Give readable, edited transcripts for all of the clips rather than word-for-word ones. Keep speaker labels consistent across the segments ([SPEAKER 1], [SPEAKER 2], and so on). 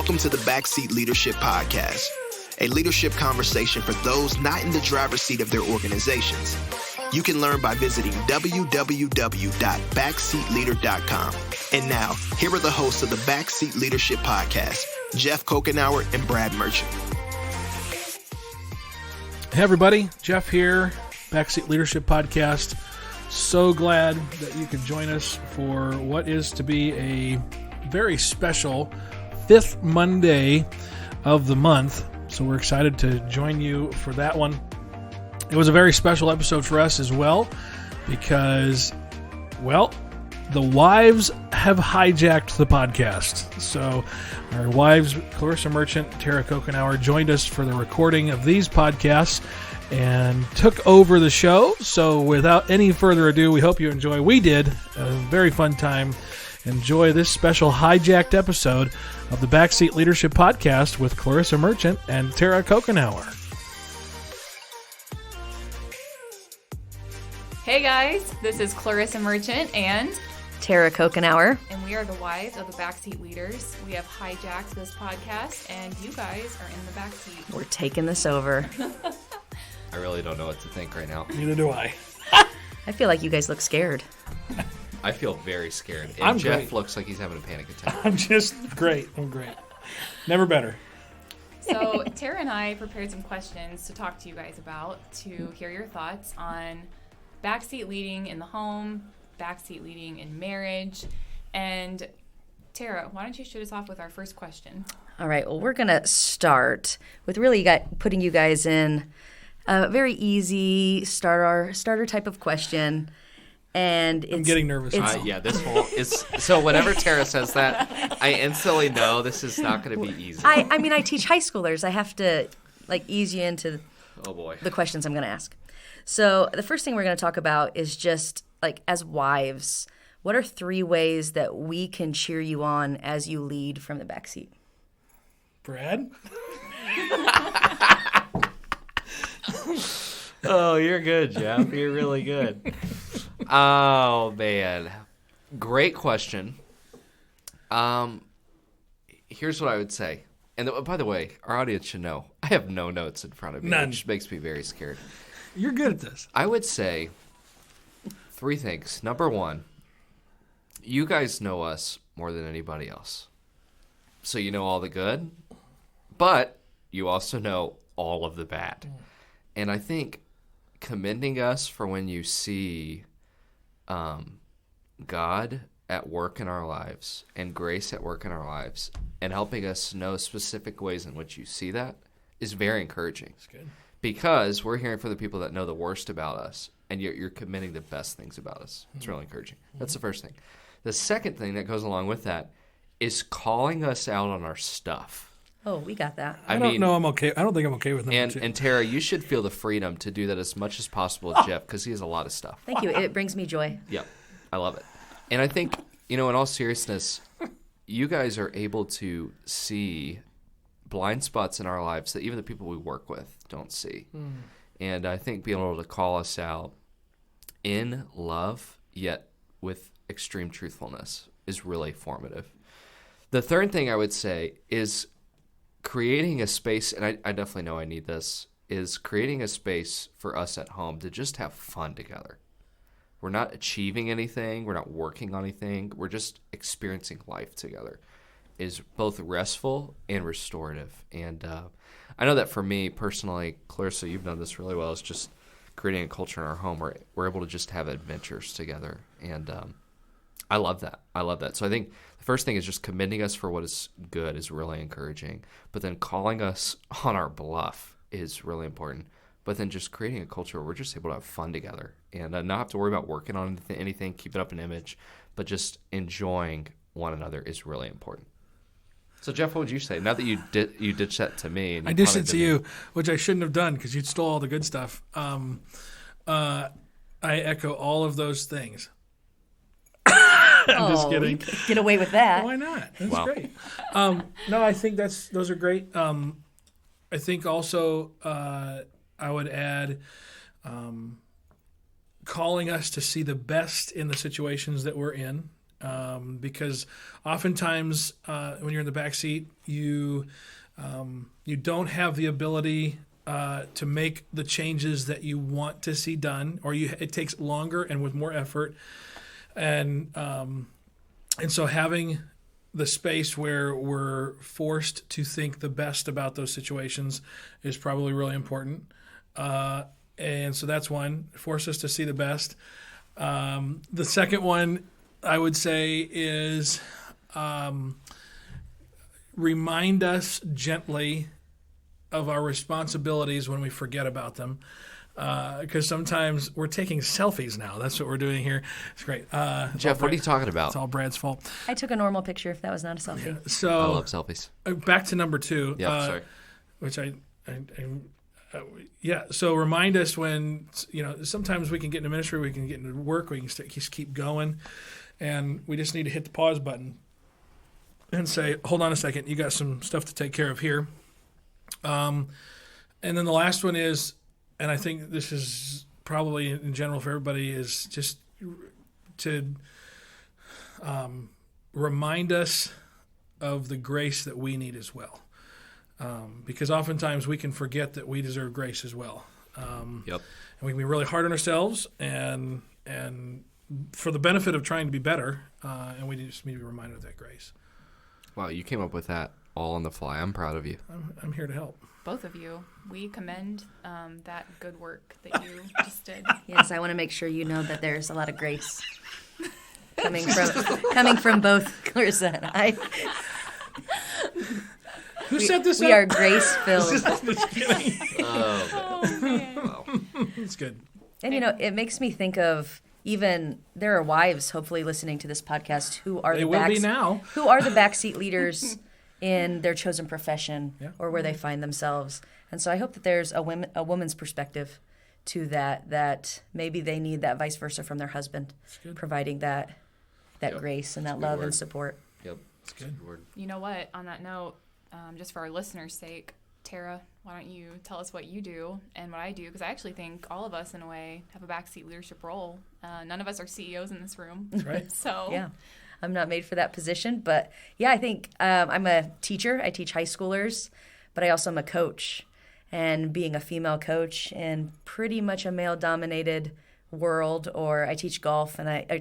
[SPEAKER 1] Welcome to the Backseat Leadership Podcast, a leadership conversation for those not in the driver's seat of their organizations. You can learn by visiting www.backseatleader.com. And now, here are the hosts of the Backseat Leadership Podcast, Jeff Kokenauer and Brad Merchant.
[SPEAKER 2] Hey everybody, Jeff here, Backseat Leadership Podcast. So glad that you can join us for what is to be a very special fifth Monday of the month. So we're excited to join you for that one. It was a very special episode for us as well because, well, the wives have hijacked the podcast. So our wives, Clarissa Merchant, Tara Kokenauer, joined us for the recording of these podcasts and took over the show. So without any further ado, we hope you enjoy. We did a very fun time. Enjoy this special hijacked episode of the Backseat Leadership Podcast with Clarissa Merchant and Tara Kokenauer.
[SPEAKER 3] Hey guys, this is Clarissa Merchant and
[SPEAKER 4] Tara Kokenauer.
[SPEAKER 3] And we are the wives of the Backseat Leaders. We have hijacked this podcast and you guys are in the backseat.
[SPEAKER 4] We're taking this over.
[SPEAKER 5] I really don't know what to think right now.
[SPEAKER 2] Neither do I.
[SPEAKER 4] I feel like you guys look scared.
[SPEAKER 5] I feel very scared. And
[SPEAKER 2] I'm
[SPEAKER 5] Jeff
[SPEAKER 2] great.
[SPEAKER 5] looks like he's having a panic attack.
[SPEAKER 2] I'm just great. I'm great. Never better.
[SPEAKER 3] So Tara and I prepared some questions to talk to you guys about, to hear your thoughts on backseat leading in the home, backseat leading in marriage. And Tara, why don't you shoot us off with our first question?
[SPEAKER 4] All right, well, we're going to start with really putting you guys in a very easy starter type of question. And
[SPEAKER 2] I'm getting nervous.
[SPEAKER 5] Yeah, this whole is so. Whenever Tara says that, I instantly know this is not going to be easy.
[SPEAKER 4] I mean, I teach high schoolers. I have to ease you into
[SPEAKER 5] Oh boy,
[SPEAKER 4] the questions I'm going to ask. So the first thing we're going to talk about is just as wives, what are 3 ways that we can cheer you on as you lead from the backseat?
[SPEAKER 2] Brad?
[SPEAKER 5] Oh, you're good, Jeff. You're really good. Oh man, great question. Here's what I would say. And by the way, our audience should know I have no notes in front of me,
[SPEAKER 2] None.
[SPEAKER 5] which makes me very scared.
[SPEAKER 2] You're good at this.
[SPEAKER 5] I would say 3 things. Number 1, you guys know us more than anybody else. So you know all the good, but you also know all of the bad. And I think commending us for when you see God at work in our lives and grace at work in our lives and helping us know specific ways in which you see that is very encouraging.
[SPEAKER 2] That's good.
[SPEAKER 5] Because we're hearing from the people that know the worst about us, and you're commending the best things about us. It's really encouraging. That's the first thing. The second thing that goes along with that is calling us out on our stuff.
[SPEAKER 4] Oh, we got that.
[SPEAKER 2] I don't know. I'm okay. I don't think I'm okay with number 2.
[SPEAKER 5] And Tara, you should feel the freedom to do that as much as possible with Jeff, because he has a lot of stuff.
[SPEAKER 4] Thank you. It brings me joy.
[SPEAKER 5] Yep, I love it. And I think, in all seriousness, you guys are able to see blind spots in our lives that even the people we work with don't see. And I think being able to call us out in love, yet with extreme truthfulness, is really formative. The third thing I would say is creating a space, and I definitely know I need this, is creating a space for us at home to just have fun together. We're not achieving anything. We're not working on anything. We're just experiencing life together. Is both restful and restorative. And I know that for me personally, Clarissa, you've done this really well, is just creating a culture in our home where we're able to just have adventures together. And I love that. I love that. So I think the first thing is just commending us for what is good is really encouraging. But then calling us on our bluff is really important. But then just creating a culture where we're just able to have fun together and not have to worry about working on anything, keeping up an image, but just enjoying one another is really important. So Jeff, what would you say? Now that you ditched that to me, and
[SPEAKER 2] I ditched it to you, which I shouldn't have done because you stole all the good stuff. I echo all of those things. I'm just kidding.
[SPEAKER 4] You can get away with that.
[SPEAKER 2] Why not? That's
[SPEAKER 5] Wow.
[SPEAKER 2] great. No, I think those are great. I think also I would add calling us to see the best in the situations that we're in. because oftentimes when you're in the back seat, you don't have the ability to make the changes that you want to see done, or it takes longer and with more effort, and so having the space where we're forced to think the best about those situations is probably really important. And so that's one, force us to see the best. The second one I would say is remind us gently of our responsibilities when we forget about them. Because sometimes we're taking selfies now. That's what we're doing here. It's great.
[SPEAKER 5] Jeff, what are you talking about?
[SPEAKER 2] It's all Brad's fault.
[SPEAKER 4] I took a normal picture if that was not a selfie.
[SPEAKER 2] Yeah. So
[SPEAKER 5] I love selfies.
[SPEAKER 2] Back to number 2.
[SPEAKER 5] Yeah, sorry.
[SPEAKER 2] Which So remind us when, sometimes we can get into ministry, we can get into work, we can just keep going, and we just need to hit the pause button and say, hold on a second, you got some stuff to take care of here. And then the last one is, and I think this is probably in general for everybody, is just to remind us of the grace that we need as well. Because oftentimes we can forget that we deserve grace as well. And we can be really hard on ourselves and for the benefit of trying to be better, and we just need to be reminded of that grace.
[SPEAKER 5] Wow, you came up with that all on the fly. I'm proud of you.
[SPEAKER 2] I'm here to help.
[SPEAKER 3] Both of you. We commend that good work that you just did.
[SPEAKER 4] Yes, I want to make sure you know that there's a lot of grace coming from both Clarissa and I.
[SPEAKER 2] Who set this up?
[SPEAKER 4] We are grace-filled.
[SPEAKER 3] Oh, man.
[SPEAKER 5] Wow.
[SPEAKER 2] It's good.
[SPEAKER 4] And, it makes me think of even there are wives hopefully listening to this podcast who are
[SPEAKER 2] They will be now.
[SPEAKER 4] who are the backseat leaders in their chosen profession or where they find themselves. And so I hope that there's a woman's perspective to that maybe they need that vice versa from their husband, providing that grace and that love and support.
[SPEAKER 5] Yep, that's a good word.
[SPEAKER 3] You know what? On that note, just for our listeners' sake, Tara, why don't you tell us what you do and what I do? Because I actually think all of us, in a way, have a backseat leadership role. None of us are CEOs in this room.
[SPEAKER 2] That's right.
[SPEAKER 3] So
[SPEAKER 4] Yeah, I'm not made for that position. But, yeah, I think I'm a teacher. I teach high schoolers, but I also am a coach. And being a female coach in pretty much a male-dominated world, or I teach golf and I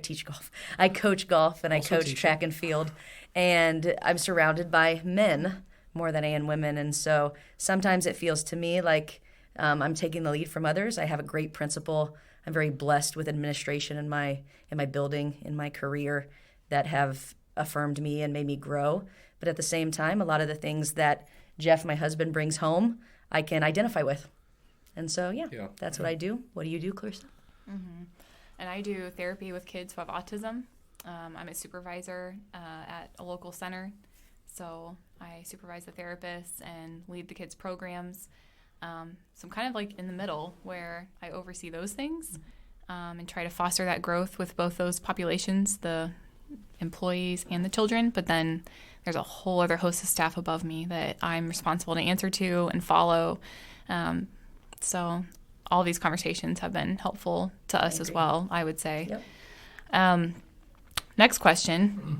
[SPEAKER 4] coach golf and I coach track and field. And I'm surrounded by men more than I am women. And so sometimes it feels to me like I'm taking the lead from others. I have a great principal. I'm very blessed with administration in my building, in my career, that have affirmed me and made me grow. But at the same time, a lot of the things that Jeff, my husband, brings home, I can identify with. And so, that's what I do. What do you do, Clarissa?
[SPEAKER 3] Mm-hmm. And I do therapy with kids who have autism. I'm a supervisor at a local center. So I supervise the therapists and lead the kids' programs. So I'm kind of like in the middle where I oversee those things and try to foster that growth with both those populations, the employees and the children. But then there's a whole other host of staff above me that I'm responsible to answer to and follow. So all these conversations have been helpful to us as well, I would say.
[SPEAKER 4] Yep.
[SPEAKER 3] Next question.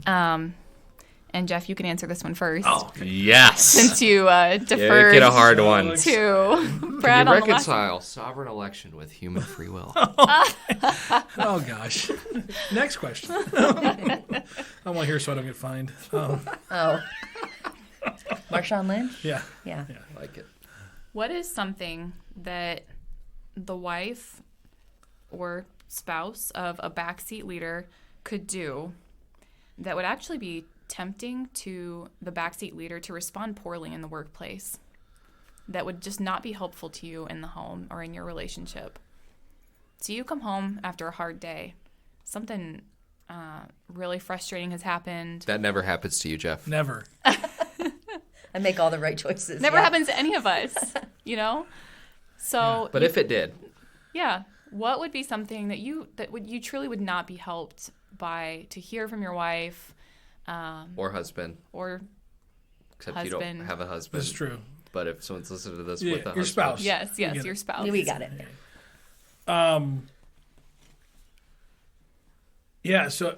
[SPEAKER 3] And Jeff, you can answer this one first.
[SPEAKER 5] Oh, yes.
[SPEAKER 3] Since you deferred
[SPEAKER 5] get a hard one.
[SPEAKER 3] to Brad
[SPEAKER 5] Can you
[SPEAKER 3] on the last
[SPEAKER 5] reconcile sovereign election with human free will?
[SPEAKER 2] Oh, gosh. Next question. I want to hear so I don't get fined.
[SPEAKER 4] Oh. Marshawn Lynch?
[SPEAKER 2] Yeah.
[SPEAKER 4] Yeah.
[SPEAKER 5] I like it.
[SPEAKER 3] What is something that the wife or spouse of a backseat leader could do that would actually be tempting to the backseat leader to respond poorly in the workplace, that would just not be helpful to you in the home or in your relationship? So you come home after a hard day, something really frustrating has happened.
[SPEAKER 5] That never happens to you, Jeff.
[SPEAKER 2] Never.
[SPEAKER 4] I make all the right choices.
[SPEAKER 3] Never happens to any of us, So,
[SPEAKER 5] But if it did,
[SPEAKER 3] what would be something that you truly would not be helped by to hear from your wife,
[SPEAKER 5] or husband,
[SPEAKER 3] or
[SPEAKER 5] except
[SPEAKER 3] husband.
[SPEAKER 5] you don't have a husband.
[SPEAKER 2] That's true.
[SPEAKER 5] But if someone's listening to this
[SPEAKER 2] Yeah,
[SPEAKER 5] with a
[SPEAKER 2] your
[SPEAKER 5] husband,
[SPEAKER 2] spouse.
[SPEAKER 3] yes,
[SPEAKER 2] We get
[SPEAKER 3] your
[SPEAKER 2] it.
[SPEAKER 3] spouse.
[SPEAKER 4] We got it.
[SPEAKER 2] Yeah, so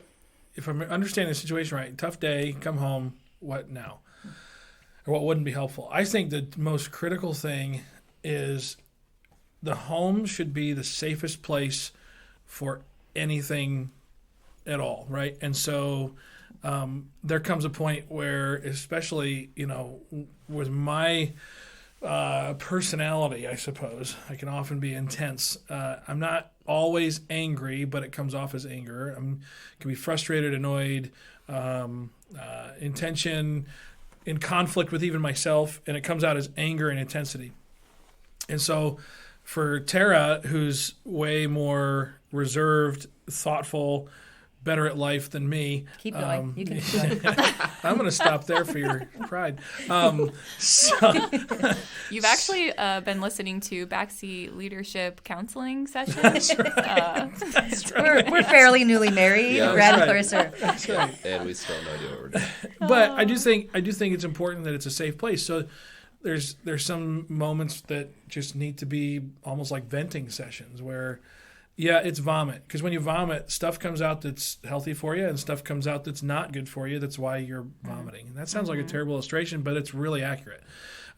[SPEAKER 2] if I'm understanding the situation right, tough day, come home, what now? Or what wouldn't be helpful? I think the most critical thing is the home should be the safest place for anything at all, right? And so there comes a point where, especially, with my personality, I suppose, I can often be intense. I'm not always angry, but it comes off as anger. I can be frustrated, annoyed, in tension, in conflict with even myself, and it comes out as anger and intensity. And so for Tara, who's way more reserved, thoughtful, better at life than me.
[SPEAKER 4] Keep going. You can keep going.
[SPEAKER 2] I'm going to stop there for your pride.
[SPEAKER 3] You've actually been listening to Backseat Leadership Counseling Sessions.
[SPEAKER 2] That's right.
[SPEAKER 4] We're fairly newly married.
[SPEAKER 5] Yeah,
[SPEAKER 4] Brad and
[SPEAKER 2] that's
[SPEAKER 4] Clarissa.
[SPEAKER 2] That's right.
[SPEAKER 5] And we still have no idea what we're doing.
[SPEAKER 2] But I do think it's important that it's a safe place. So there's some moments that just need to be almost like venting sessions where, yeah, it's vomit. Because when you vomit, stuff comes out that's healthy for you and stuff comes out that's not good for you. That's why you're vomiting. And that sounds like a terrible illustration, but it's really accurate.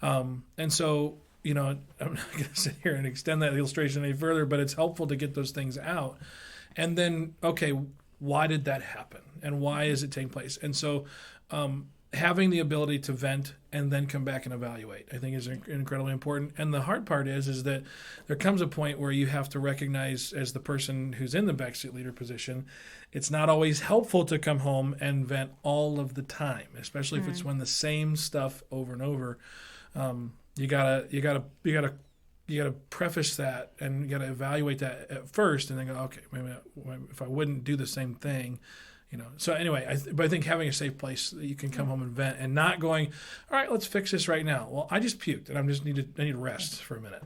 [SPEAKER 2] And so, I'm not going to sit here and extend that illustration any further, but it's helpful to get those things out. And then, okay, why did that happen? And why is it taking place? And so having the ability to vent and then come back and evaluate, I think, is incredibly important. And the hard part is that there comes a point where you have to recognize, as the person who's in the backseat leader position, it's not always helpful to come home and vent all of the time, especially if it's when the same stuff over and over. You gotta preface that, and you gotta evaluate that at first, and then go, okay, maybe if I wouldn't do the same thing. So anyway, but I think having a safe place that you can come home and vent, and not going, all right, let's fix this right now. Well, I just puked, and I need to rest for a minute.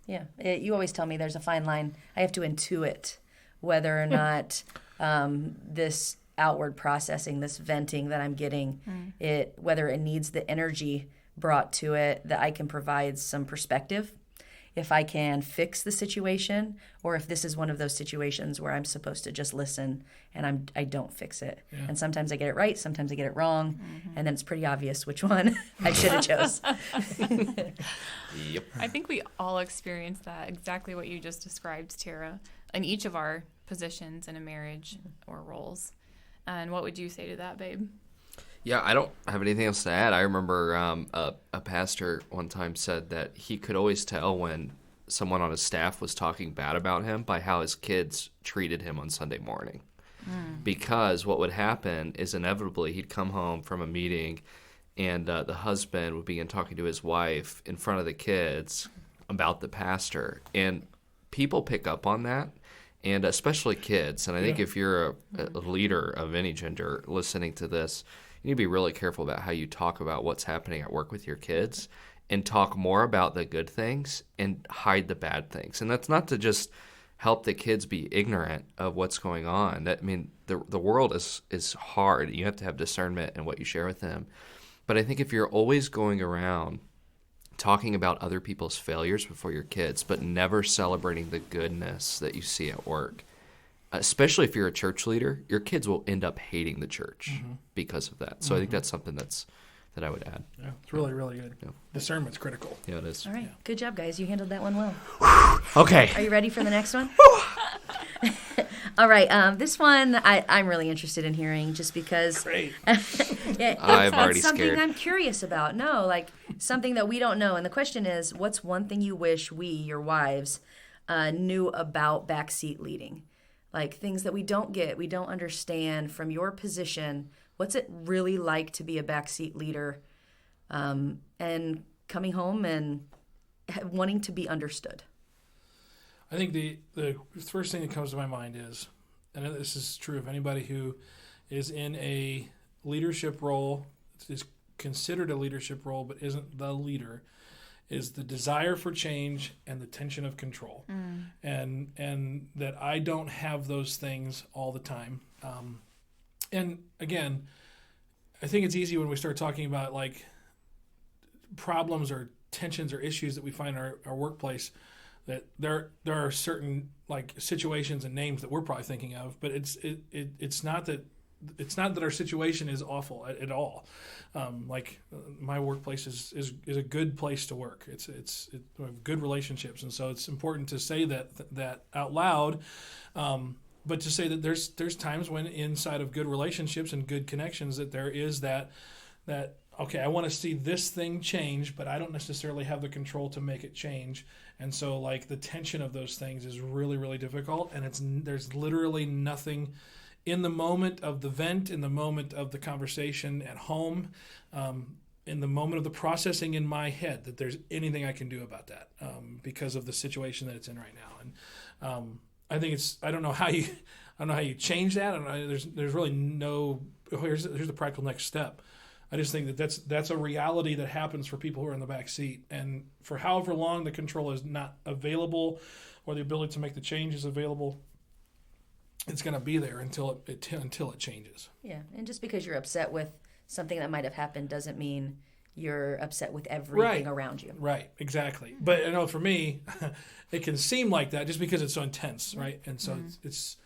[SPEAKER 4] Yeah, you always tell me there's a fine line. I have to intuit whether or not this outward processing, this venting that I'm getting, whether it needs the energy brought to it, that I can provide some perspective, if I can fix the situation, or if this is one of those situations where I'm supposed to just listen and I don't fix it. Yeah. And sometimes I get it right, sometimes I get it wrong, and then it's pretty obvious which one I should have chose.
[SPEAKER 5] Yep.
[SPEAKER 3] I think we all experience that, exactly what you just described, Tara, in each of our positions in a marriage or roles. And what would you say to that, babe?
[SPEAKER 5] Yeah, I don't have anything else to add. I remember a pastor one time said that he could always tell when someone on his staff was talking bad about him by how his kids treated him on Sunday morning. Because what would happen is inevitably he'd come home from a meeting and the husband would begin talking to his wife in front of the kids about the pastor. And people pick up on that, and especially kids. And I think if you're a leader of any gender listening to this, you need to be really careful about how you talk about what's happening at work with your kids, and talk more about the good things and hide the bad things. And that's not to just help the kids be ignorant of what's going on. The world is hard. You have to have discernment in what you share with them. But I think if you're always going around talking about other people's failures before your kids, but never celebrating the goodness that you see at work, especially if you're a church leader, your kids will end up hating the church because of that. So I think that's something that I would add.
[SPEAKER 2] Yeah, it's really, really good.
[SPEAKER 5] Yeah.
[SPEAKER 2] Discernment's critical.
[SPEAKER 5] Yeah, it is.
[SPEAKER 4] All right, good job, guys. You handled that one well.
[SPEAKER 5] Okay.
[SPEAKER 4] Are you ready for the next one? All right, this one I'm really interested in hearing, just because
[SPEAKER 2] Great.
[SPEAKER 5] I'm already
[SPEAKER 4] it's something
[SPEAKER 5] scared.
[SPEAKER 4] I'm curious about. No, like something that we don't know. And the question is, what's one thing you wish we, your wives, knew about backseat leading? Like things that we don't get, we don't understand from your position. What's it really like to be a backseat leader, and coming home and wanting to be understood?
[SPEAKER 2] I think the first thing that comes to my mind is, and this is true of anybody who is in a leadership role, is considered a leadership role but isn't the leader, is the desire for change and the tension of control. And that I don't have those things all the time. And again, I think it's easy when we start talking about like problems or tensions or issues that we find in our workplace, that there are certain like situations and names that we're probably thinking of, but it's not that it's not that our situation is awful at all. My workplace is a good place to work. We have good relationships, and so it's important to say that out loud. But to say that there's times when inside of good relationships and good connections that there is that okay, I want to see this thing change, but I don't necessarily have the control to make it change. And so like the tension of those things is really, really difficult. And there's literally nothing in the moment of the vent, in the moment of the conversation at home, in the moment of the processing in my head, that there's anything I can do about that because of the situation that it's in right now. And I think I don't know how you change that. There's really no, here's the practical next step. I just think that's a reality that happens for people who are in the back seat, and for however long the control is not available, or the ability to make the changes available, it's going to be there until it changes.
[SPEAKER 4] Yeah, and just because you're upset with something that might have happened doesn't mean you're upset with everything around you.
[SPEAKER 2] Right, exactly. But I know for me, it can seem like that just because it's so intense, right? And so it's.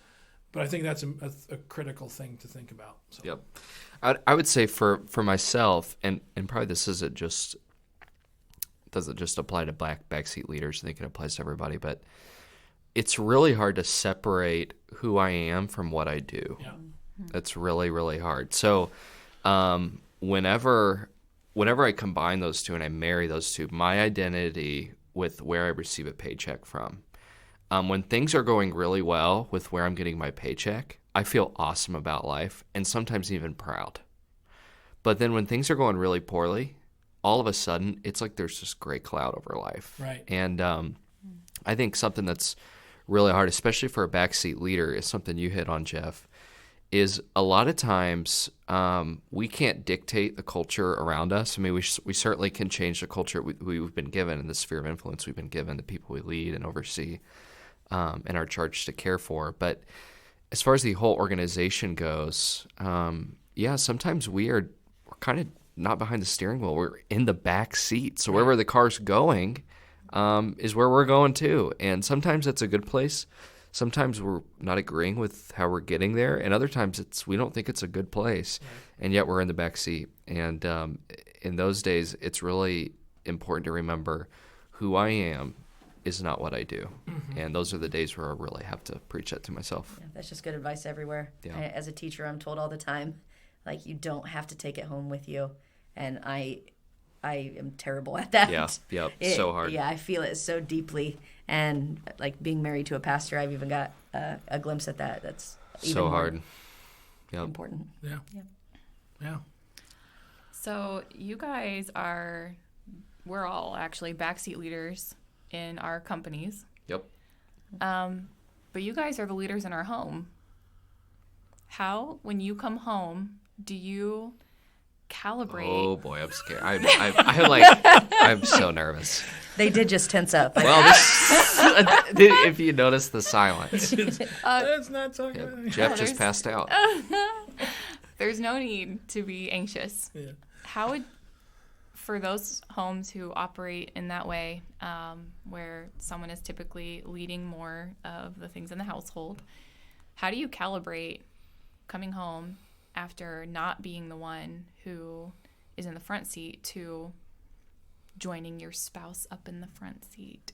[SPEAKER 2] But I think that's a critical thing to think about. So.
[SPEAKER 5] Yep. I would say for myself, and probably this doesn't just apply to backseat leaders. I think it applies to everybody, but it's really hard to separate who I am from what I do.
[SPEAKER 2] Yeah.
[SPEAKER 5] That's really, really hard. So whenever I combine those two and I marry those two, my identity with where I receive a paycheck from, when things are going really well with where I'm getting my paycheck, I feel awesome about life and sometimes even proud. But then when things are going really poorly, all of a sudden, it's like there's this gray cloud over life.
[SPEAKER 2] Right.
[SPEAKER 5] And I think something that's really hard, especially for a backseat leader, is something you hit on, Jeff, is a lot of times we can't dictate the culture around us. I mean, we certainly can change the culture we've been given and the sphere of influence we've been given, the people we lead and oversee. And are charged to care for. But as far as the whole organization goes, sometimes we're kind of not behind the steering wheel. We're in the back seat. So wherever the car's going is where we're going too. And sometimes that's a good place. Sometimes we're not agreeing with how we're getting there. And other times we don't think it's a good place. And yet we're in the back seat. And in those days, it's really important to remember who I am is not what I do. Mm-hmm. And those are the days where I really have to preach that to myself.
[SPEAKER 4] Yeah, that's just good advice everywhere. Yeah. As a teacher, I'm told all the time, like, you don't have to take it home with you. And I am terrible at that.
[SPEAKER 5] Yeah, so hard.
[SPEAKER 4] Yeah, I feel it so deeply. And like being married to a pastor, I've even got a glimpse at that. That's even
[SPEAKER 5] so hard.
[SPEAKER 4] Important.
[SPEAKER 2] Yeah.
[SPEAKER 3] So you guys we're all actually backseat leaders in our companies.
[SPEAKER 5] Yep.
[SPEAKER 3] But you guys are the leaders in our home. How, when you come home, do you calibrate?
[SPEAKER 5] Oh boy, I'm scared. I'm so nervous.
[SPEAKER 4] They did just tense up.
[SPEAKER 5] Well, if you notice the silence,
[SPEAKER 2] that's not talking.
[SPEAKER 5] Jeff just passed out.
[SPEAKER 3] There's no need to be anxious.
[SPEAKER 2] Yeah.
[SPEAKER 3] How would, for those homes who operate in that way, where someone is typically leading more of the things in the household, how do you calibrate coming home after not being the one who is in the front seat to joining your spouse up in the front seat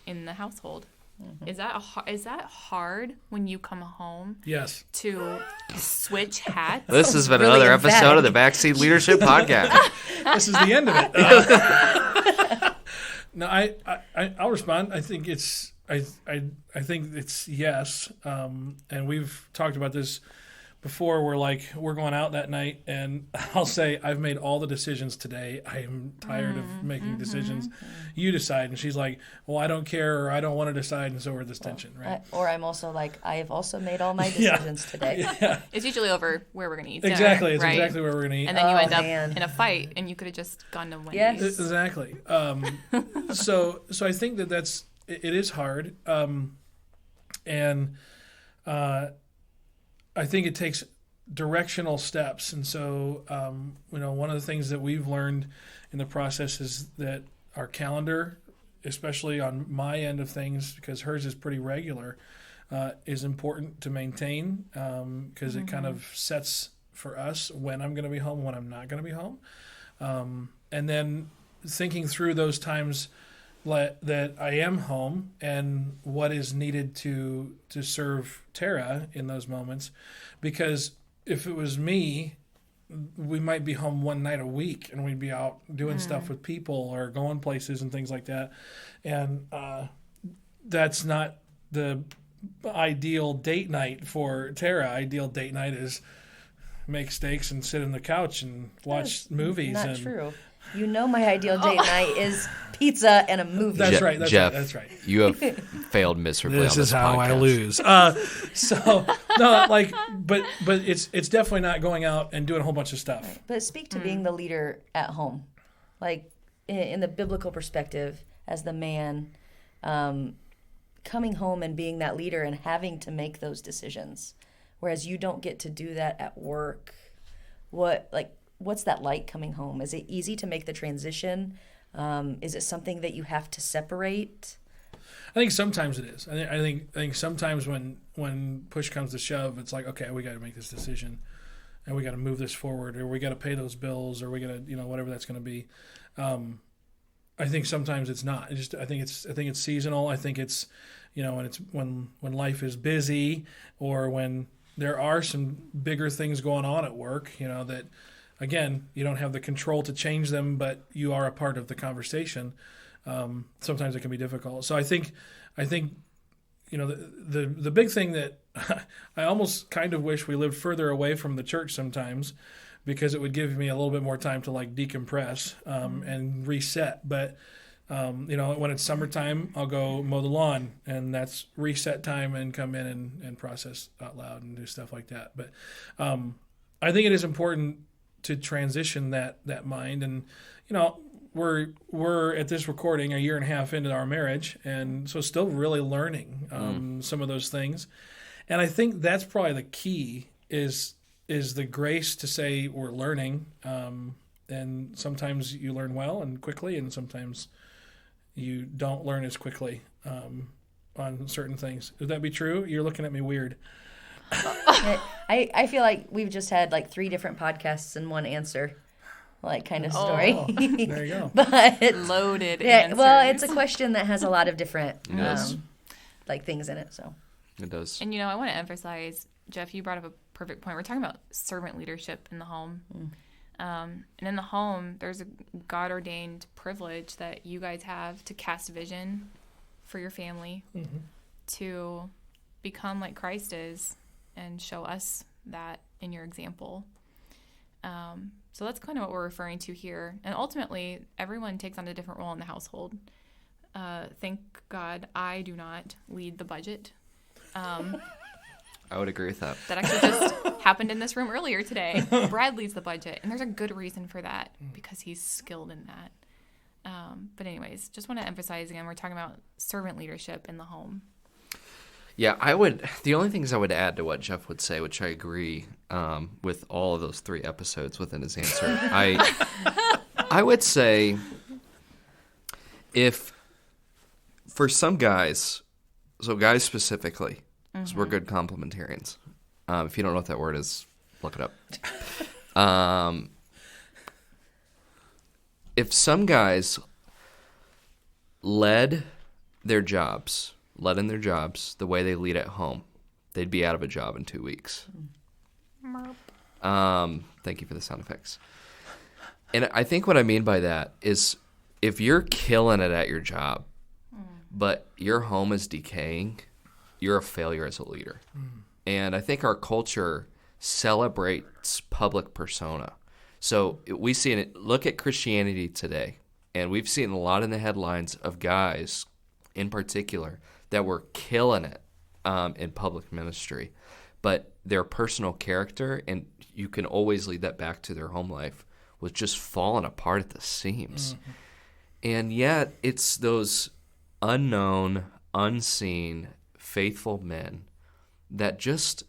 [SPEAKER 3] in the household? Mm-hmm. Is that hard when you come home?
[SPEAKER 2] Yes.
[SPEAKER 3] To switch hats?
[SPEAKER 5] This has been another episode of the Backseat Leadership Podcast.
[SPEAKER 2] This is the end of it. No, I'll respond. I think it's yes, and we've talked about this before. We're going out that night, and I'll say, I've made all the decisions today. I am tired of making decisions. You decide. And she's like, well, I don't care, or I don't want to decide, and so we're this tension, right?
[SPEAKER 4] Or I'm also like, I have also made all my decisions today.
[SPEAKER 2] Yeah.
[SPEAKER 3] It's usually over where we're going to eat dinner.
[SPEAKER 2] Exactly. It's
[SPEAKER 3] right?
[SPEAKER 2] exactly where we're going to eat.
[SPEAKER 3] And then you end up in a fight, and you could have just gone to Wendy's.
[SPEAKER 4] Yes.
[SPEAKER 2] Exactly. So I think it is hard. And I think it takes directional steps. And so, one of the things that we've learned in the process is that our calendar, especially on my end of things, because hers is pretty regular, is important to maintain because it kind of sets for us when I'm going to be home, when I'm not going to be home. And then thinking through those times that I am home and what is needed to serve Tara in those moments. Because if it was me, we might be home one night a week and we'd be out doing stuff with people or going places and things like that. And that's not the ideal date night for Tara. Ideal date night is make steaks and sit on the couch and watch movies.
[SPEAKER 4] Not true. You know my ideal date night is pizza and a movie.
[SPEAKER 2] That's right.
[SPEAKER 5] Jeff,
[SPEAKER 2] that's right.
[SPEAKER 5] You have failed miserably
[SPEAKER 2] This
[SPEAKER 5] on this
[SPEAKER 2] is how I
[SPEAKER 5] podcast.
[SPEAKER 2] lose. So no, like, but it's definitely not going out and doing a whole bunch of stuff.
[SPEAKER 4] But speak to being the leader at home, like in the biblical perspective, as the man, coming home and being that leader and having to make those decisions, whereas you don't get to do that at work. What's that like coming home? Is it easy to make the transition? Is it something that you have to separate?
[SPEAKER 2] I think sometimes it is. I think sometimes when push comes to shove, it's like, okay, we got to make this decision, and we got to move this forward, or we got to pay those bills, or we got to whatever that's going to be. I think sometimes it's not. I think it's seasonal. I think it's when life is busy, or when there are some bigger things going on at work. That. Again, you don't have the control to change them, but you are a part of the conversation. Sometimes it can be difficult. So I think the big thing that I almost kind of wish we lived further away from the church sometimes, because it would give me a little bit more time to like decompress and reset. But when it's summertime, I'll go mow the lawn, and that's reset time, and come in and process out loud and do stuff like that. But I think it is important to transition that mind. And we're at this recording a year and a half into our marriage, and so still really learning some of those things. And I think that's probably the key is the grace to say we're learning. And sometimes you learn well and quickly, and sometimes you don't learn as quickly on certain things. Would that be true? You're looking at me weird.
[SPEAKER 4] I feel like we've just had like 3 different podcasts in one answer, like kind of story.
[SPEAKER 2] There you go.
[SPEAKER 4] But
[SPEAKER 3] Loaded
[SPEAKER 4] yeah,
[SPEAKER 3] answers.
[SPEAKER 4] well, it's a question that has a lot of different
[SPEAKER 5] Yes.
[SPEAKER 4] like things in it. So
[SPEAKER 5] It does.
[SPEAKER 3] And I want to emphasize, Jeff, you brought up a perfect point. We're talking about servant leadership in the home. And in the home, there's a God-ordained privilege that you guys have to cast vision for your family, to become like Christ is, and show us that in your example. So that's kind of what we're referring to here. And ultimately, everyone takes on a different role in the household. Thank God I do not lead the budget.
[SPEAKER 5] I would agree with that.
[SPEAKER 3] That actually just happened in this room earlier today. Brad leads the budget, and there's a good reason for that, because he's skilled in that. But anyways, just want to emphasize again, we're talking about servant leadership in the home.
[SPEAKER 5] Yeah, the only things I would add to what Jeff would say, which I agree with all of those 3 episodes within his answer, I would say if for some guys, so guys specifically, because we're good complementarians. If you don't know what that word is, look it up. If some guys led in their jobs the way they lead at home, they'd be out of a job in 2 weeks. Thank you for the sound effects. And I think what I mean by that is if you're killing it at your job, but your home is decaying, you're a failure as a leader. And I think our culture celebrates public persona. So we see it. Look at Christianity today, and we've seen a lot in the headlines of guys in particular that were killing it in public ministry, but their personal character, and you can always lead that back to their home life, was just falling apart at the seams. And yet it's those unknown, unseen, faithful men that just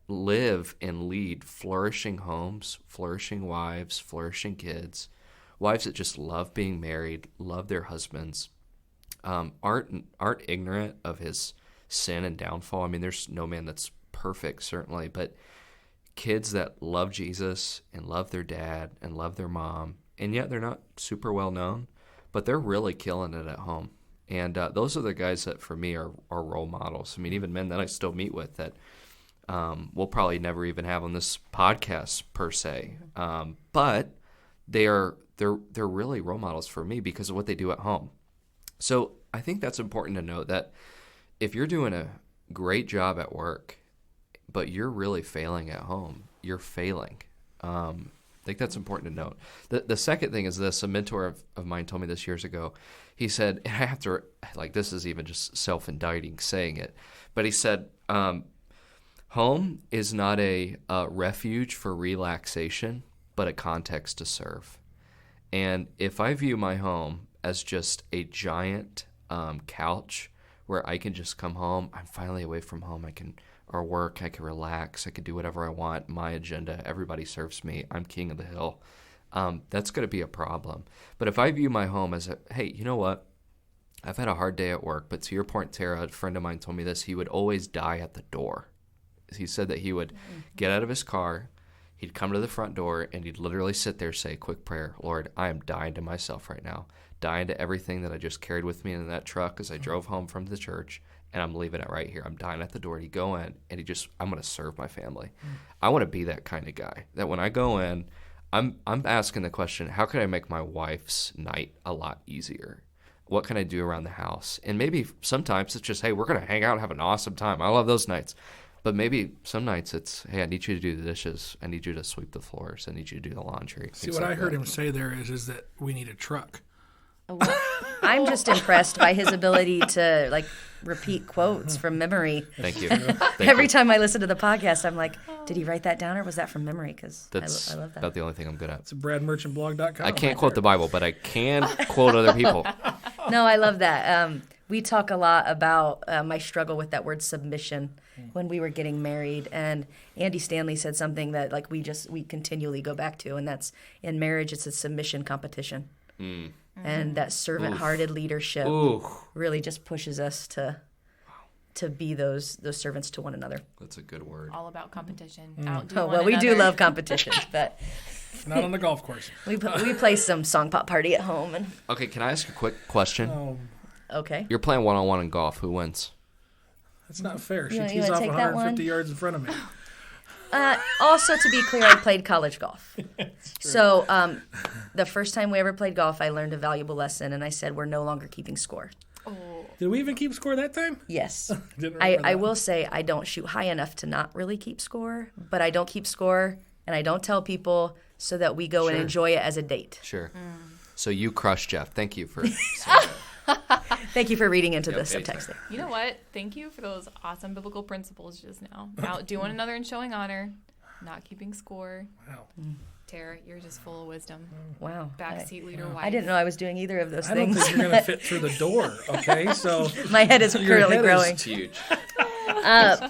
[SPEAKER 5] live and lead flourishing homes, flourishing wives, flourishing kids, wives that just love being married, love their husbands, aren't ignorant of his sin and downfall. I mean, there's no man that's perfect, certainly, but kids that love Jesus and love their dad and love their mom, and yet they're not super well known, but they're really killing it at home. And those are the guys that, for me, are role models. I mean, even men that I still meet with that we'll probably never even have on this podcast per se, but they're really role models for me because of what they do at home. So I think that's important to note, that if you're doing a great job at work, but you're really failing at home, you're failing. I think that's important to note. The second thing is this. A mentor of mine told me this years ago. He said, and I have to, like, this is even just self-indicting saying it, but he said, home is not a refuge for relaxation, but a context to serve. And if I view my home as just a giant couch where I can just come home, I'm finally away from home, or work, I can relax, I can do whatever I want, my agenda, everybody serves me, I'm king of the hill, that's going to be a problem. But if I view my home as hey, you know what? I've had a hard day at work, but to your point, Tara, a friend of mine told me this, he would always die at the door. He said that he would get out of his car, he'd come to the front door, and he'd literally sit there, say a quick prayer, Lord, I am dying to myself right now, dying to everything that I just carried with me in that truck as I drove home from the church, and I'm leaving it right here. I'm dying at the door. He'd go in, and I'm going to serve my family. I want to be that kind of guy, that when I go in, I'm asking the question, how can I make my wife's night a lot easier? What can I do around the house? And maybe sometimes it's just, hey, we're going to hang out and have an awesome time. I love those nights. But maybe some nights it's, hey, I need you to do the dishes. I need you to sweep the floors. I need you to do the laundry.
[SPEAKER 2] See, what I heard him say there is that we need a truck.
[SPEAKER 4] Well, I'm just impressed by his ability to, like, repeat quotes from memory.
[SPEAKER 5] Thank you.
[SPEAKER 4] Every time I listen to the podcast, I'm like, did he write that down or was that from memory? Because
[SPEAKER 5] that's
[SPEAKER 4] I love that.
[SPEAKER 5] about the only thing I'm good at.
[SPEAKER 2] It's bradmerchantblog.com.
[SPEAKER 5] I can't quote the Bible, but I can quote other people.
[SPEAKER 4] No, I love that. We talk a lot about my struggle with that word submission when we were getting married, and Andy Stanley said something that, like, we continually go back to, and that's, in marriage, it's a submission competition. And that servant-hearted leadership really just pushes us to be those servants to one another.
[SPEAKER 5] That's a good word.
[SPEAKER 3] All about competition. Outdo
[SPEAKER 4] Oh,
[SPEAKER 3] one
[SPEAKER 4] well, we do
[SPEAKER 3] another.
[SPEAKER 4] love competition, but
[SPEAKER 2] Not on the golf course.
[SPEAKER 4] we play some song pop party at home. And
[SPEAKER 5] Okay, can I ask a quick question?
[SPEAKER 2] Oh,
[SPEAKER 4] okay.
[SPEAKER 5] You're playing one-on-one in golf. Who wins?
[SPEAKER 2] that's not fair. She
[SPEAKER 4] You
[SPEAKER 2] tees
[SPEAKER 4] wanna
[SPEAKER 2] off
[SPEAKER 4] take that
[SPEAKER 2] 150
[SPEAKER 4] one?
[SPEAKER 2] yards in front of me.
[SPEAKER 4] Also, to be clear, I played college golf. So the first time we ever played golf, I learned a valuable lesson, and I said, we're no longer keeping score.
[SPEAKER 2] Did we even keep score that time?
[SPEAKER 4] Yes.
[SPEAKER 2] Didn't remember
[SPEAKER 4] I
[SPEAKER 2] that.
[SPEAKER 4] will say I don't shoot high enough to not really keep score, but I don't keep score, and I don't tell people so that we go and enjoy it as a date.
[SPEAKER 5] Sure. So you crushed Jeff. Thank you for
[SPEAKER 4] Thank you for reading into the
[SPEAKER 5] anytime.
[SPEAKER 4] subtext there.
[SPEAKER 3] You know what? Thank you for those awesome biblical principles just now. Outdo one another in showing honor, not keeping score.
[SPEAKER 2] Wow.
[SPEAKER 3] Tara, you're just full of wisdom.
[SPEAKER 4] Wow.
[SPEAKER 3] Backseat leader wife.
[SPEAKER 4] I didn't know I was doing either of those
[SPEAKER 2] I don't
[SPEAKER 4] things.
[SPEAKER 2] think you're going to fit through the door, okay? So
[SPEAKER 4] My head is
[SPEAKER 2] Your
[SPEAKER 4] currently
[SPEAKER 2] head
[SPEAKER 4] growing.
[SPEAKER 2] is
[SPEAKER 5] huge.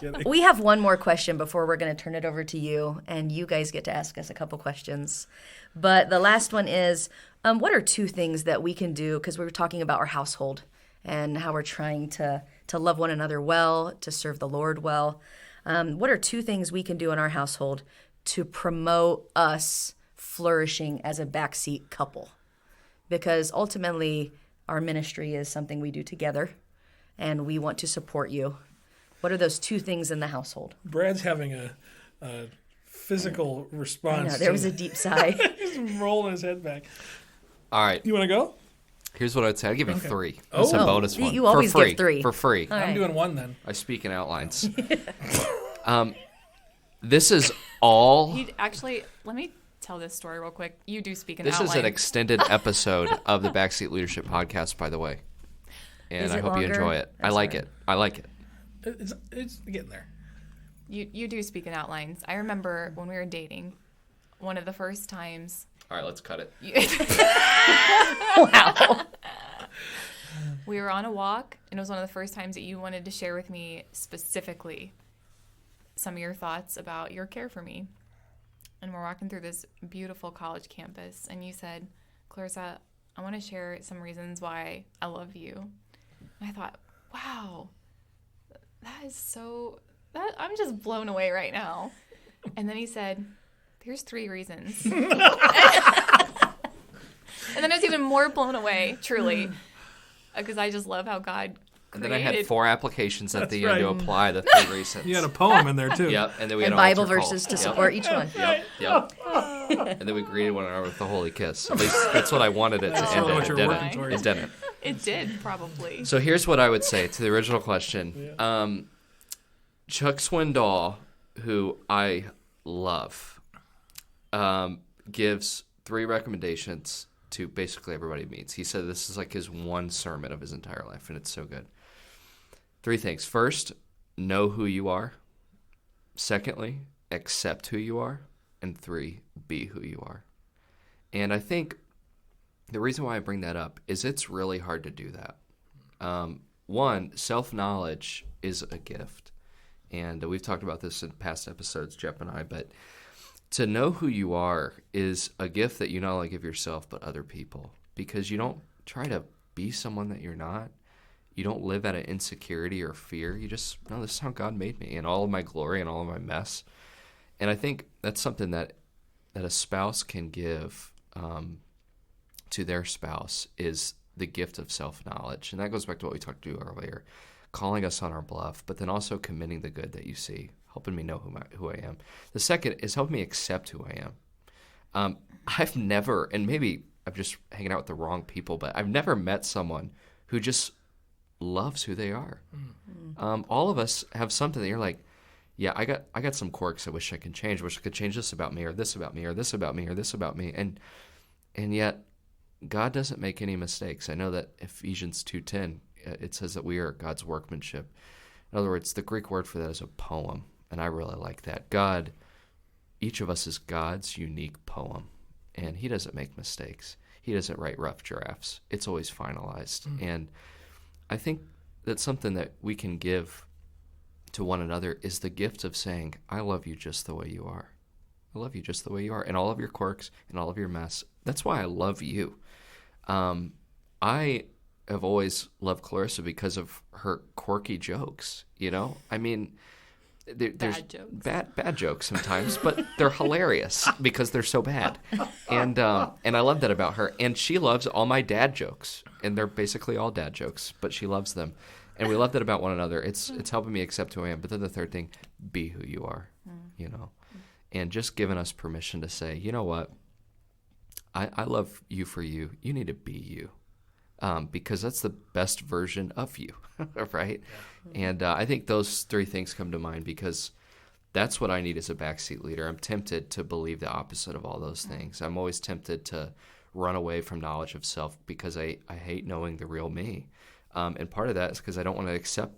[SPEAKER 2] kidding.
[SPEAKER 4] We have one more question before we're going to turn it over to you, and you guys get to ask us a couple questions. But the last one is, what are two things that we can do, because we were talking about our household and how we're trying to love one another well, to serve the Lord well. What are two things we can do in our household to promote us flourishing as a backseat couple? Because ultimately, our ministry is something we do together, and we want to support you. What are those two things in the household?
[SPEAKER 2] Brad's having a physical
[SPEAKER 4] I
[SPEAKER 2] response.
[SPEAKER 4] know, there was a deep sigh.
[SPEAKER 2] He's rolling his head back.
[SPEAKER 5] All right.
[SPEAKER 2] You want to go?
[SPEAKER 5] Here's what I'd say. I'd give you three. That's a
[SPEAKER 2] Oh.
[SPEAKER 5] bonus
[SPEAKER 4] You
[SPEAKER 5] one.
[SPEAKER 4] always
[SPEAKER 5] for
[SPEAKER 4] give
[SPEAKER 5] free.
[SPEAKER 4] three.
[SPEAKER 5] For free.
[SPEAKER 2] I'm
[SPEAKER 4] right.
[SPEAKER 2] doing one then.
[SPEAKER 5] I speak in outlines. This is all.
[SPEAKER 3] You actually, let me tell this story real quick. You do speak in
[SPEAKER 5] This
[SPEAKER 3] outline.
[SPEAKER 5] is an extended episode of the Backseat Leadership Podcast, by the way. And
[SPEAKER 4] Is
[SPEAKER 5] I
[SPEAKER 4] it
[SPEAKER 5] hope you
[SPEAKER 4] longer?
[SPEAKER 5] enjoy it. I
[SPEAKER 4] That's
[SPEAKER 5] like
[SPEAKER 4] all
[SPEAKER 5] it. I like it.
[SPEAKER 2] It's getting there.
[SPEAKER 3] You do speak in outlines. I remember when we were dating, one of the first times.
[SPEAKER 5] All right, let's cut it.
[SPEAKER 4] Wow.
[SPEAKER 3] We were on a walk, and it was one of the first times that you wanted to share with me specifically some of your thoughts about your care for me. And we're walking through this beautiful college campus, and you said, Clarissa, I want to share some reasons why I love you. And I thought, wow, that is so, I'm just blown away right now. And then he said, there's 3 reasons. And then I was even more blown away, truly, because I just love how God created.
[SPEAKER 5] And then I had 4 applications at the
[SPEAKER 2] right.
[SPEAKER 5] end to apply the 3 reasons.
[SPEAKER 2] You had a poem in there too.
[SPEAKER 5] Yep, and then we had
[SPEAKER 4] And
[SPEAKER 5] an
[SPEAKER 4] Bible
[SPEAKER 5] altar call.
[SPEAKER 4] verses to
[SPEAKER 5] Yep.
[SPEAKER 4] support each one.
[SPEAKER 5] Yep. And then we greeted one another with the holy kiss. At least that's what I wanted it to
[SPEAKER 2] That's
[SPEAKER 5] end
[SPEAKER 2] what
[SPEAKER 5] in.
[SPEAKER 2] you're
[SPEAKER 5] It
[SPEAKER 2] working
[SPEAKER 5] didn't.
[SPEAKER 2] towards.
[SPEAKER 5] It didn't.
[SPEAKER 3] It did, probably.
[SPEAKER 5] So here's what I would say to the original question. Chuck Swindoll, who I love, gives 3 recommendations to basically everybody he meets. He said this is like his one sermon of his entire life, and it's so good. 3 things. First, know who you are. Secondly, accept who you are. And 3, be who you are. And I think the reason why I bring that up is it's really hard to do that. One, self-knowledge is a gift. And we've talked about this in past episodes, Jeff and I, but to know who you are is a gift that you not only give yourself, but other people. Because you don't try to be someone that you're not. You don't live out of insecurity or fear. You just know this is how God made me and all of my glory and all of my mess. And I think that's something that a spouse can give to their spouse is the gift of self-knowledge. And that goes back to what we talked to earlier, calling us on our bluff, but then also commending the good that you see, helping me know who I am. The second is helping me accept who I am. I've never, and maybe I'm just hanging out with the wrong people, but I've never met someone who just loves who they are. All of us have something that you're like, yeah, I got some quirks I wish I could change. I wish I could change this about me or this about me or this about me or this about me. And yet God doesn't make any mistakes. I know that Ephesians 2:10, it says that we are God's workmanship. In other words, the Greek word for that is a poem, and I really like that. God, each of us is God's unique poem, and he doesn't make mistakes. He doesn't write rough drafts. It's always finalized. And I think that's something that we can give to one another is the gift of saying, I love you just the way you are. I love you just the way you are, and all of your quirks and all of your mess. That's why I love you. I have always loved Clarissa because of her quirky jokes, you know? I mean, there's
[SPEAKER 3] Bad jokes.
[SPEAKER 5] Bad jokes sometimes, but they're hilarious because they're so bad. And I love that about her. And she loves all my dad jokes, and they're basically all dad jokes, but she loves them. And we love that about one another. It's helping me accept who I am. But then the third thing, be who you are, you know? And just giving us permission to say, you know what? I love you for you. You need to be you. Because that's the best version of you, right? Yeah. And I think those 3 things come to mind because that's what I need as a backseat leader. I'm tempted to believe the opposite of all those things. I'm always tempted to run away from knowledge of self because I hate knowing the real me. And part of that is because I don't want to accept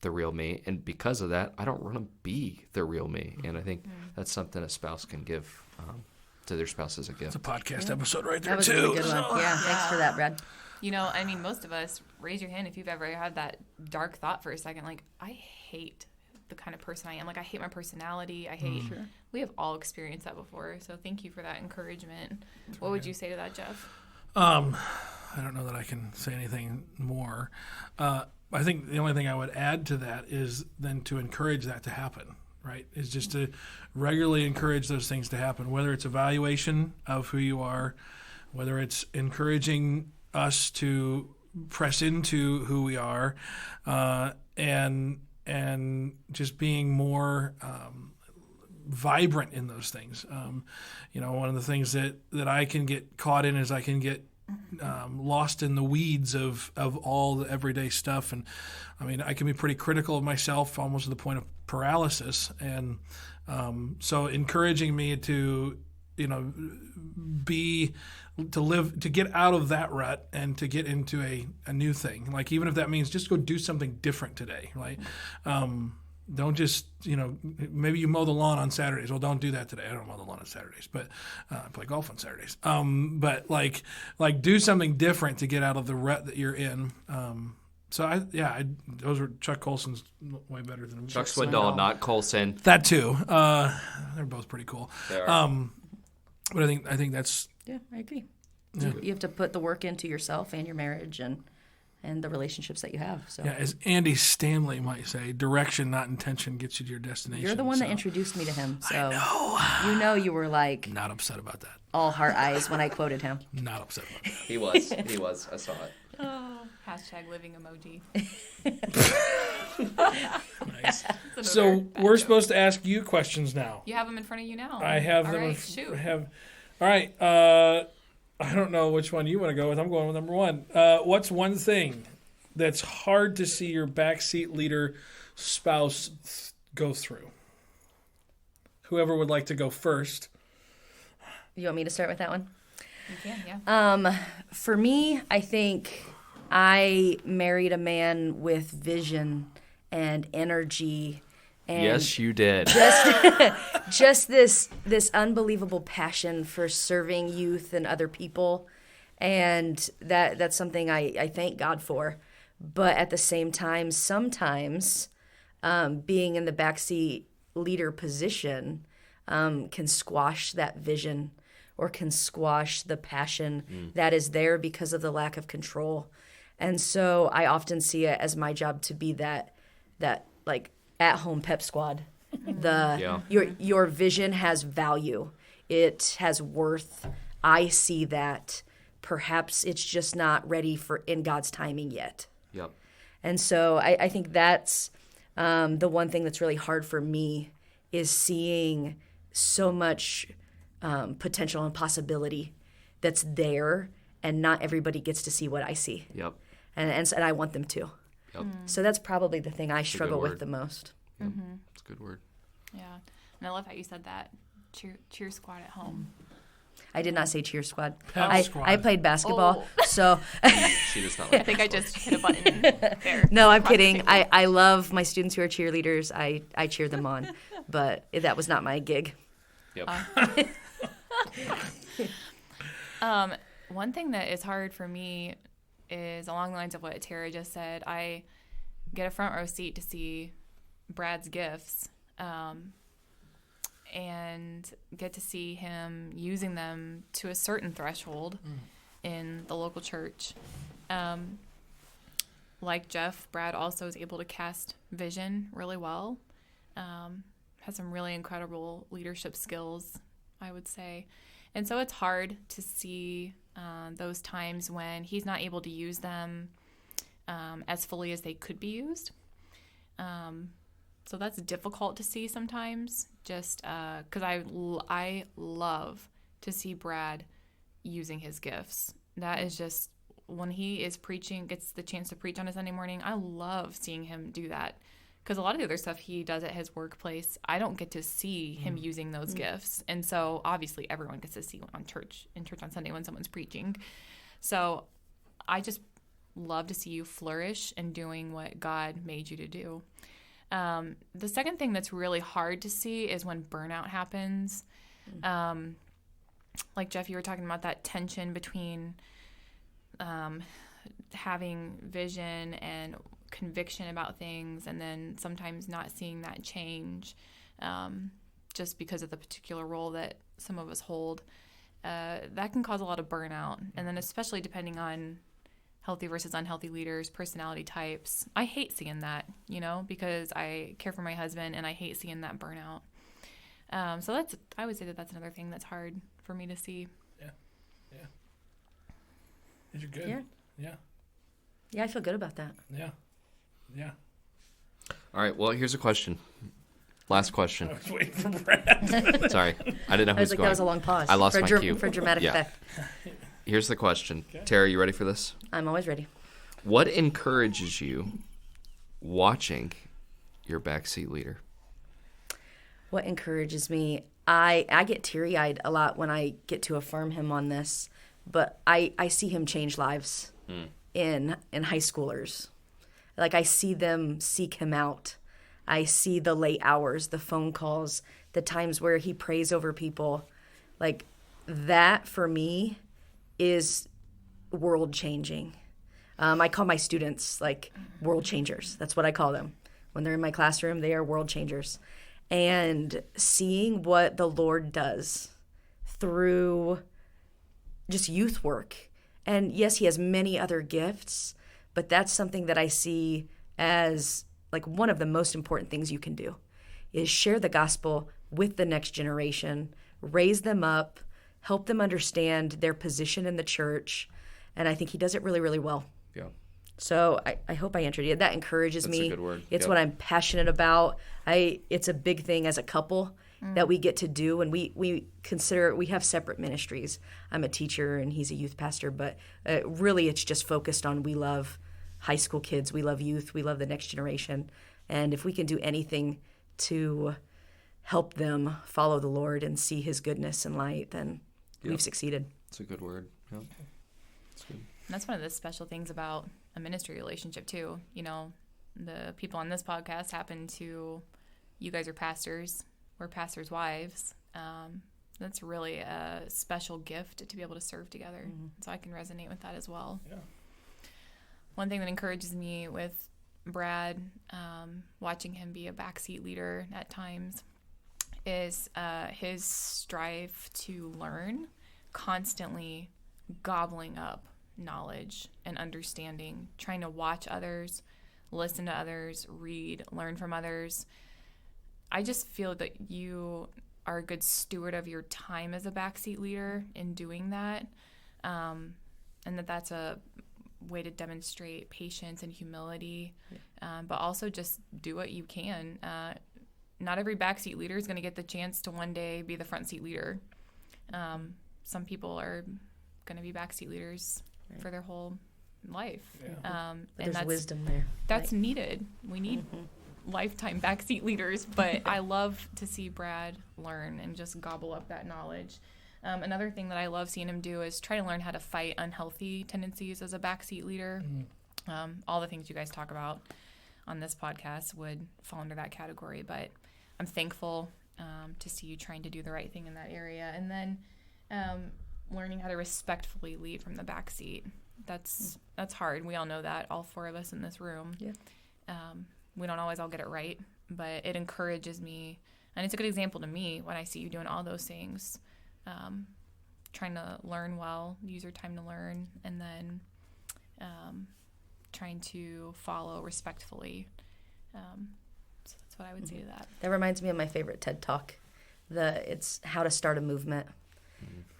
[SPEAKER 5] the real me. And because of that, I don't want to be the real me. And I think that's something a spouse can give to their spouse as a gift.
[SPEAKER 2] It's a podcast episode right there,
[SPEAKER 4] That was
[SPEAKER 2] too.
[SPEAKER 4] a really good one. Yeah, thanks for that, Brad.
[SPEAKER 3] You know, I mean, most of us, raise your hand if you've ever had that dark thought for a second. Like, I hate the kind of person I am. Like, I hate my personality. I hate. We have all experienced that before. So thank you for that encouragement. What would you say to that, Jeff?
[SPEAKER 2] I don't know that I can say anything more. I think the only thing I would add to that is then to encourage that to happen, right? Is just to regularly encourage those things to happen, whether it's evaluation of who you are, whether it's encouraging us to press into who we are, and just being more vibrant in those things. You know, one of the things that I can get caught in is I can get lost in the weeds of all the everyday stuff. And I mean, I can be pretty critical of myself almost to the point of paralysis. And so encouraging me to, you know, to get out of that rut and to get into a new thing. Like, even if that means just go do something different today, right? Don't just, you know, maybe you mow the lawn on Saturdays. Well, don't do that today. I don't mow the lawn on Saturdays, but I play golf on Saturdays. But like do something different to get out of the rut that you're in. So those were Chuck Colson's way better than
[SPEAKER 5] Chuck Swindoll, not Colson.
[SPEAKER 2] That too. They're both pretty cool.
[SPEAKER 5] They are.
[SPEAKER 2] But I think that's
[SPEAKER 4] Yeah, I agree. You have to put the work into yourself and your marriage, and and the relationships that you have. So
[SPEAKER 2] Yeah, as Andy Stanley might say, direction, not intention, gets you to your destination.
[SPEAKER 4] you're the one
[SPEAKER 2] so
[SPEAKER 4] that introduced me to him. So you know you were like
[SPEAKER 2] Not upset about that.
[SPEAKER 4] all heart eyes when I quoted him.
[SPEAKER 2] Not upset about that.
[SPEAKER 5] He was. I saw it.
[SPEAKER 3] Hashtag living emoji.
[SPEAKER 2] Nice.
[SPEAKER 3] That's
[SPEAKER 2] So
[SPEAKER 3] another bad
[SPEAKER 2] we're
[SPEAKER 3] joke.
[SPEAKER 2] supposed to ask you questions now.
[SPEAKER 3] You have them in front of you now.
[SPEAKER 2] I have
[SPEAKER 3] All
[SPEAKER 2] them.
[SPEAKER 3] right, shoot.
[SPEAKER 2] All right. I don't know which one you want to go with. I'm going with number one. What's one thing that's hard to see your backseat leader spouse go through? Whoever would like to go first.
[SPEAKER 4] You want me to start with that one?
[SPEAKER 3] You can, yeah.
[SPEAKER 4] For me, I think I married a man with vision and energy and
[SPEAKER 5] Yes, you did.
[SPEAKER 4] just this unbelievable passion for serving youth and other people, and that's something I thank God for. But at the same time, sometimes being in the backseat leader position can squash that vision or can squash the passion that is there because of the lack of control. And so I often see it as my job to be that like at-home pep squad. Your vision has value. It has worth. I see that. Perhaps it's just not ready for in God's timing yet.
[SPEAKER 5] Yep.
[SPEAKER 4] And so I think that's the one thing that's really hard for me is seeing so much potential and possibility that's there, and not everybody gets to see what I see.
[SPEAKER 5] Yep.
[SPEAKER 4] And I want them to.
[SPEAKER 5] Yep.
[SPEAKER 4] So that's probably the thing I struggle
[SPEAKER 5] word.
[SPEAKER 4] with the most.
[SPEAKER 5] Yep. It's a good word.
[SPEAKER 3] Yeah. And I love how you said that. Cheer squad at home.
[SPEAKER 4] I did not say cheer squad.
[SPEAKER 2] Pep squad.
[SPEAKER 4] I played basketball, so
[SPEAKER 5] She does not
[SPEAKER 3] I
[SPEAKER 5] like
[SPEAKER 3] think I just hit a button there.
[SPEAKER 4] no, I'm kidding. I love my students who are cheerleaders. I cheer them on, but that was not my gig.
[SPEAKER 5] Yep.
[SPEAKER 3] One thing that is hard for me is along the lines of what Tara just said. I get a front row seat to see Brad's gifts and get to see him using them to a certain threshold in the local church. Like Jeff, Brad also is able to cast vision really well. Has some really incredible leadership skills, I would say. And so it's hard to see those times when he's not able to use them as fully as they could be used. So that's difficult to see sometimes, just because I love to see Brad using his gifts. That is just, when he is preaching, gets the chance to preach on a Sunday morning, I love seeing him do that. Because a lot of the other stuff he does at his workplace, I don't get to see him using those gifts. And so obviously everyone gets to see in church on Sunday when someone's preaching. So I just love to see you flourish in doing what God made you to do. The second thing that's really hard to see is when burnout happens. Like Jeff, you were talking about that tension between having vision and conviction about things, and then sometimes not seeing that change just because of the particular role that some of us hold. That can cause a lot of burnout, and then especially depending on healthy versus unhealthy leaders, personality types. I hate seeing that, because I care for my husband, and I hate seeing that burnout. So I would say that's another thing that's hard for me to see.
[SPEAKER 2] Yeah. You're good.
[SPEAKER 4] Yeah. Yeah, I feel good about that.
[SPEAKER 2] Yeah.
[SPEAKER 5] All right. Well, here's a question. Last question.
[SPEAKER 2] I was waiting for Brad.
[SPEAKER 5] Sorry, I didn't know
[SPEAKER 4] I
[SPEAKER 5] who
[SPEAKER 4] was
[SPEAKER 5] was
[SPEAKER 4] like,
[SPEAKER 5] going.
[SPEAKER 4] that was a long pause.
[SPEAKER 5] I lost
[SPEAKER 4] for
[SPEAKER 5] my cue.
[SPEAKER 4] For dramatic
[SPEAKER 5] Yeah.
[SPEAKER 4] effect.
[SPEAKER 5] Here's the question. Tara, you ready for this?
[SPEAKER 4] I'm always ready.
[SPEAKER 5] What encourages you watching your backseat leader?
[SPEAKER 4] What encourages me? I get teary-eyed a lot when I get to affirm him on this, but I see him change lives in high schoolers. Like, I see them seek him out. I see the late hours, the phone calls, the times where he prays over people. Like, that for me is world changing. I call my students like world changers. That's what I call them. When they're in my classroom, they are world changers. And seeing what the Lord does through just youth work. And yes, he has many other gifts, But that's something that I see as like one of the most important things you can do is share the gospel with the next generation, raise them up, help them understand their position in the church. And I think he does it really, really well.
[SPEAKER 5] Yeah.
[SPEAKER 4] So I hope I answered you. That encourages me.
[SPEAKER 5] That's a good word.
[SPEAKER 4] It's
[SPEAKER 5] Yep.
[SPEAKER 4] what I'm passionate about. It's a big thing as a couple that we get to do, and we consider we have separate ministries. I'm a teacher and he's a youth pastor, but really it's just focused on we love high school kids, we love youth, we love the next generation, and if we can do anything to help them follow the Lord and see His goodness and light, then we've succeeded.
[SPEAKER 5] That's a good word. Yep. That's good.
[SPEAKER 3] And that's one of the special things about a ministry relationship too. You know, the people on this podcast you guys are pastors, we're pastors' wives. That's really a special gift to be able to serve together. So I can resonate with that as well.
[SPEAKER 2] Yeah.
[SPEAKER 3] One thing that encourages me with Brad, watching him be a backseat leader at times, is his strive to learn, constantly gobbling up knowledge and understanding, trying to watch others, listen to others, read, learn from others. I just feel that you are a good steward of your time as a backseat leader in doing that, and that's a way to demonstrate patience and humility, but also just do what you can. Not every backseat leader is going to get the chance to one day be the front seat leader. Some people are going to be backseat leaders for their whole life.
[SPEAKER 4] But
[SPEAKER 3] And
[SPEAKER 4] there's wisdom there.
[SPEAKER 3] that's needed. We need lifetime backseat leaders, but I love to see Brad learn and just gobble up that knowledge. Another thing that I love seeing him do is try to learn how to fight unhealthy tendencies as a backseat leader. All the things you guys talk about on this podcast would fall under that category, but I'm thankful to see you trying to do the right thing in that area. And then learning how to respectfully lead from the backseat. That's hard. We all know that, all four of us in this room.
[SPEAKER 4] Yeah.
[SPEAKER 3] We don't always all get it right, but it encourages me. And it's a good example to me when I see you doing all those things. Trying to learn well, use your time to learn, and then trying to follow respectfully. So that's what I would say to that.
[SPEAKER 4] That reminds me of my favorite TED Talk. It's How to Start a Movement.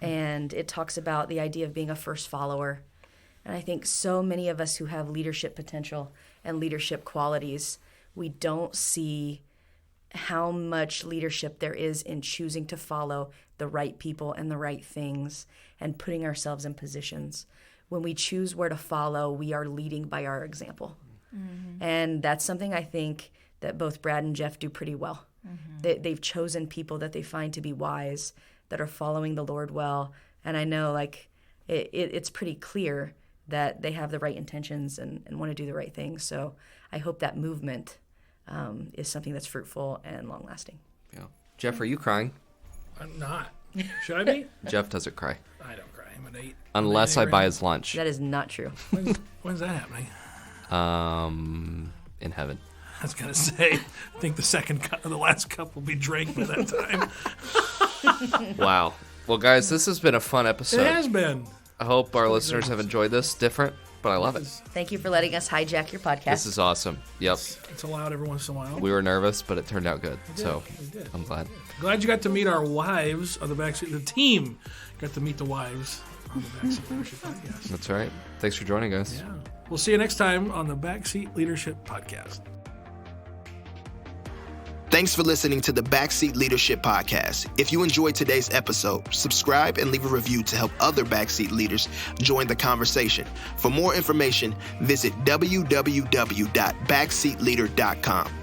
[SPEAKER 4] And it talks about the idea of being a first follower. And I think so many of us who have leadership potential and leadership qualities, we don't see how much leadership there is in choosing to follow the right people and the right things and putting ourselves in positions. When we choose where to follow, we are leading by our example. And that's something I think that both Brad and Jeff do pretty well. They've chosen people that they find to be wise, that are following the Lord well. And I know it's pretty clear that they have the right intentions and want to do the right things. So I hope that movement is something that's fruitful and long-lasting.
[SPEAKER 5] Yeah. Jeff, are you crying?
[SPEAKER 2] I'm not. Should I be?
[SPEAKER 5] Jeff doesn't cry.
[SPEAKER 2] I don't cry. I'm an 8.
[SPEAKER 5] Unless I buy his lunch.
[SPEAKER 4] That is not true.
[SPEAKER 2] When's that happening?
[SPEAKER 5] In heaven.
[SPEAKER 2] I was gonna say, I think the last cup will be drank by that time.
[SPEAKER 5] Wow. Well, guys, this has been a fun episode.
[SPEAKER 2] It has been.
[SPEAKER 5] I hope our listeners have enjoyed this. Different, but I love it.
[SPEAKER 4] Thank you for letting us hijack your podcast.
[SPEAKER 5] This is awesome. Yep.
[SPEAKER 2] It's allowed every once in a while.
[SPEAKER 5] We were nervous, but it turned out good. So
[SPEAKER 2] We did.
[SPEAKER 5] I'm glad.
[SPEAKER 2] Glad you got to meet our wives on the backseat. The team got to meet the wives on the Backseat Leadership Podcast.
[SPEAKER 5] That's right. Thanks for joining us.
[SPEAKER 2] Yeah. We'll see you next time on the Backseat Leadership Podcast.
[SPEAKER 1] Thanks for listening to the Backseat Leadership Podcast. If you enjoyed today's episode, subscribe and leave a review to help other backseat leaders join the conversation. For more information, visit www.backseatleader.com.